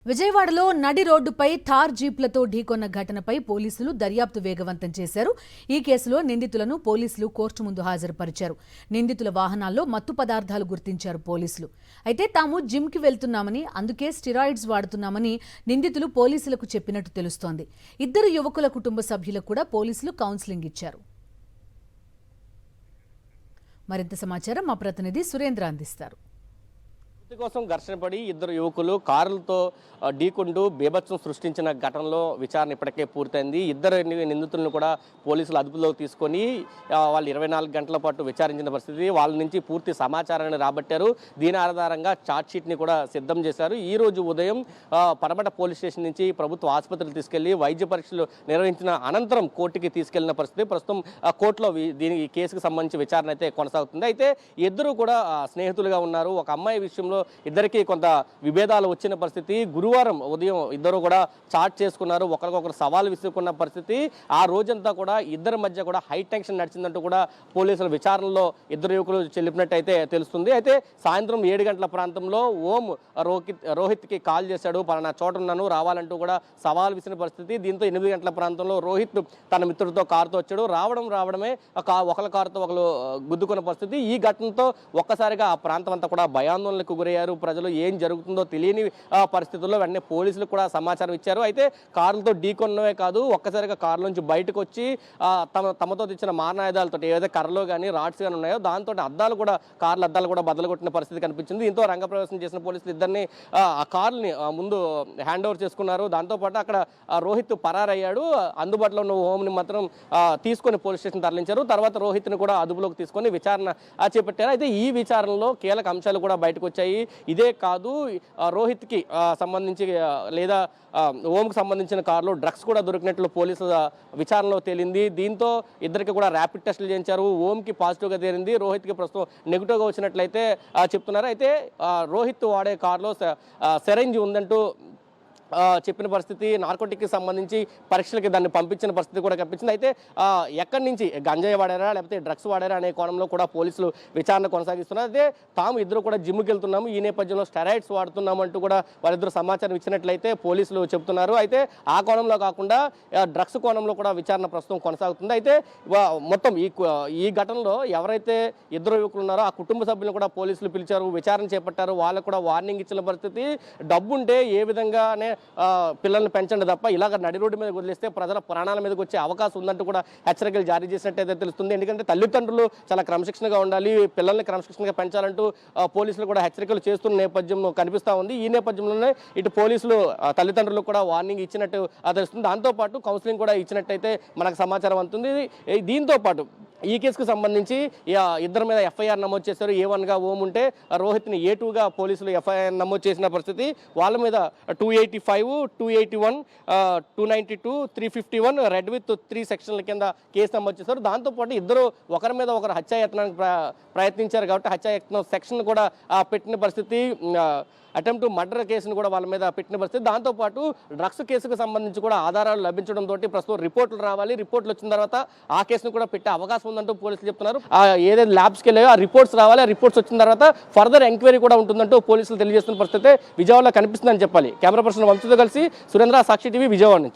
విజయవాడలో నడి రోడ్డుపై థార్ జీప్లతో ఢీకొన్న ఘటనపై పోలీసులు దర్యాప్తు వేగవంతం చేశారు. ఈ కేసులో నిందితులను పోలీసులు కోర్టు ముందు హాజరుపరిచారు. నిందితుల వాహనాల్లో మత్తు పదార్థాలు గుర్తించారు పోలీసులు. అయితే తాము జిమ్కి వెళ్తున్నామని, అందుకే స్టిరాయిడ్స్ వాడుతున్నామని నిందితులు పోలీసులకు చెప్పినట్టు తెలుస్తోంది. ఇద్దరు యువకుల కుటుంబ సభ్యులకు కూడా పోలీసులు కౌన్సిలింగ్ ఇచ్చారు. మరింత సమాచారం మా ప్రతినిధి సురేంద్ర అందిస్తారు. కోసం ఘర్షణ పడి ఇద్దరు యువకులు కారులతో ఢీకొంటూ బీభత్సం సృష్టించిన ఘటనలో విచారణ ఇప్పటికే పూర్తయింది. ఇద్దరు నిందితులను కూడా పోలీసులు అదుపులోకి తీసుకొని వాళ్ళు 24 గంటల పాటు విచారించిన పరిస్థితి. వాళ్ళ నుంచి పూర్తి సమాచారాన్ని రాబట్టారు. దీని ఆధారంగా ఛార్జ్షీట్ని కూడా సిద్ధం చేశారు. ఈ రోజు ఉదయం పరమట పోలీస్ స్టేషన్ నుంచి ప్రభుత్వ ఆసుపత్రికి తీసుకెళ్లి వైద్య పరీక్షలు నిర్వహించిన అనంతరం కోర్టుకి తీసుకెళ్లిన పరిస్థితి. ప్రస్తుతం కోర్టులో ఈ కేసుకు సంబంధించి విచారణ అయితే కొనసాగుతుంది. అయితే ఇద్దరు కూడా స్నేహితులుగా ఉన్నారు. ఒక అమ్మాయి విషయంలో ఇద్దరికి కొంత విభేదాలు వచ్చిన పరిస్థితి. గురువారం ఉదయం ఇద్దరు కూడా చాట్ చేసుకున్నారు, ఒకరికొకరు సవాల్ విసురుకున్న పరిస్థితి. ఆ రోజంతా కూడా ఇద్దరి మధ్య కూడా హై టెన్షన్ నడిచిందంటూ కూడా పోలీసుల విచారణలో ఇద్దరు యువకులు చెల్లిపినట్టయితే తెలుస్తుంది. అయితే సాయంత్రం 7 గంటల ప్రాంతంలో ఓం రోహిత్కి కాల్ చేశాడు, పలానా చోట ఉన్నాను రావాలంటూ కూడా సవాల్ విసిరిన పరిస్థితి. దీంతో 8 గంటల ప్రాంతంలో రోహిత్ తన మిత్రుడితో కారుతో వచ్చాడు. రావడమే ఒకరి కారుతో ఒకరు గుద్దుకున్న పరిస్థితి. ఈ ఘటనతో ఒక్కసారిగా ఆ ప్రాంతం అంతా కూడా భయాందోళనకు గురయ్యారు ప్రజలు. ఏం జరుగుతుందో తెలియని పరిస్థితుల్లో వెంటనే పోలీసులకు కూడా సమాచారం ఇచ్చారు. అయితే కారులతో ఢీకొన్నవే కాదు, ఒక్కసారిగా కారు నుంచి బయటకు వచ్చి తమతో తెచ్చిన మారణాయుధాలతో ఏదైతే కర్రలో కానీ రాడ్స్ కానీ ఉన్నాయో దాంతో కార్ల అద్దాలు కూడా బదలగొట్టిన పరిస్థితి కనిపించింది. దీంతో రంగప్రవేశం చేసిన పోలీసులు ఇద్దరిని ఆ కార్ని ముందు హ్యాండ్ ఓవర్ చేసుకున్నారు. దాంతోపాటు అక్కడ రోహిత్ పరారయ్యాడు. అందుబాటులో ఉన్న హోమ్ని మాత్రం తీసుకొని పోలీస్ స్టేషన్ తరలించారు. తర్వాత రోహిత్ని కూడా అదుపులోకి తీసుకొని విచారణ చేపట్టారు. అయితే ఈ విచారణలో కీలక అంశాలు కూడా బయటకు వచ్చాయి. ఇదే కాదు, రోహిత్కి సంబంధించి లేదా ఓంకి సంబంధించిన కారులో డ్రగ్స్ కూడా దొరికినట్లు పోలీసుల విచారణలో తేలింది. దీంతో ఇద్దరికి కూడా ర్యాపిడ్ టెస్టులు చేయించారు. ఓంకి పాజిటివ్గా తేలింది, రోహిత్కి ప్రస్తుతం నెగిటివ్గా వచ్చినట్లయితే చెప్తున్నారు. అయితే రోహిత్ వాడే కారులో సెరెంజ్ ఉందంటూ చెప్పిన పరిస్థితి. నార్కోటిక్కి సంబంధించి పరీక్షలకి దాన్ని పంపించిన పరిస్థితి కూడా కనిపించింది. అయితే ఎక్కడి నుంచి గంజాయి వాడారా లేకపోతే డ్రగ్స్ వాడారా అనే కోణంలో కూడా పోలీసులు విచారణ కొనసాగిస్తున్నారు. అయితే తాము ఇద్దరు కూడా జిమ్కి వెళ్తున్నాము, ఈ నేపథ్యంలో స్టెరాయిడ్స్ వాడుతున్నాము అంటూ కూడా వాళ్ళిద్దరు సమాచారం ఇచ్చినట్లయితే పోలీసులు చెబుతున్నారు. అయితే ఆ కోణంలో కాకుండా డ్రగ్స్ కోణంలో కూడా విచారణ ప్రస్తుతం కొనసాగుతుంది. అయితే మొత్తం ఈ ఘటనలో ఎవరైతే ఇద్దరు యువకులు ఉన్నారో ఆ కుటుంబ సభ్యులను కూడా పోలీసులు పిలిచారు, విచారణ చేపట్టారు. వాళ్ళకు కూడా వార్నింగ్ ఇచ్చిన పరిస్థితి. డబ్బుంటే ఏ విధంగానే పిల్లల్ని పెంచండి తప్ప ఇలాగ నడి రోడ్డు మీద వదిలేస్తే ప్రజల ప్రాణాల మీదకి వచ్చే అవకాశం ఉందంటూ కూడా హెచ్చరికలు జారీ చేసినట్టయితే తెలుస్తుంది. ఎందుకంటే తల్లిదండ్రులు చాలా క్రమశిక్షణగా ఉండాలి, పిల్లల్ని క్రమశిక్షణగా పెంచాలంటూ పోలీసులు కూడా హెచ్చరికలు చేస్తున్న నేపథ్యం కనిపిస్తూ ఉంది. ఈ నేపథ్యంలోనే ఇటు పోలీసులు తల్లిదండ్రులకు కూడా వార్నింగ్ ఇచ్చినట్టు తెలుస్తుంది. దాంతోపాటు కౌన్సిలింగ్ కూడా ఇచ్చినట్టయితే మనకు సమాచారం అందుతుంది. దీంతో పాటు ఈ కేసుకు సంబంధించి ఇద్దరి మీద ఎఫ్ఐఆర్ నమోదు చేశారు. A1గా ఓం ఉంటే రోహిత్ని A2గా పోలీసులు ఎఫ్ఐఆర్ నమోదు చేసిన పరిస్థితి. వాళ్ళ మీద 285, 281, 292, 351 రెడ్ విత్ 3 సెక్షన్ల కింద కేసు నమోదు చేశారు. దాంతోపాటు ఇద్దరు ఒకరి మీద ఒకరు హత్యాయత్నానికి ప్రయత్నించారు కాబట్టి హత్యాయత్నం సెక్షన్ కూడా పెట్టిన పరిస్థితి. అటెంప్ట్ మర్డర్ కేసును కూడా వాళ్ళ మీద పెట్టిన పరిస్థితి. దాంతోపాటు డ్రగ్స్ కేసుకు సంబంధించి కూడా ఆధారాలు లభించడంతో ప్రస్తుతం రిపోర్టులు రావాలి. రిపోర్టులు వచ్చిన తర్వాత ఆ కేసును కూడా పెట్టే అవకాశం ఉందంటూ పోలీసులు చెప్తున్నారు. ఏదైతే ల్యాబ్స్కి వెళ్ళాయో ఆ రిపోర్ట్స్ రావాలి. ఆ రిపోర్ట్స్ వచ్చిన తర్వాత ఫర్దర్ ఎంక్వైరీ కూడా ఉంటుందంటూ పోలీసులు తెలియజేస్తున్న పరిస్థితి విజయవాడలో కనిపిస్తుందని చెప్పాలి. కెమెరా పర్సన్ వంశీతో కలిసి సురేంద్ర, సాక్షి టీవీ, విజయవాడ నుంచి.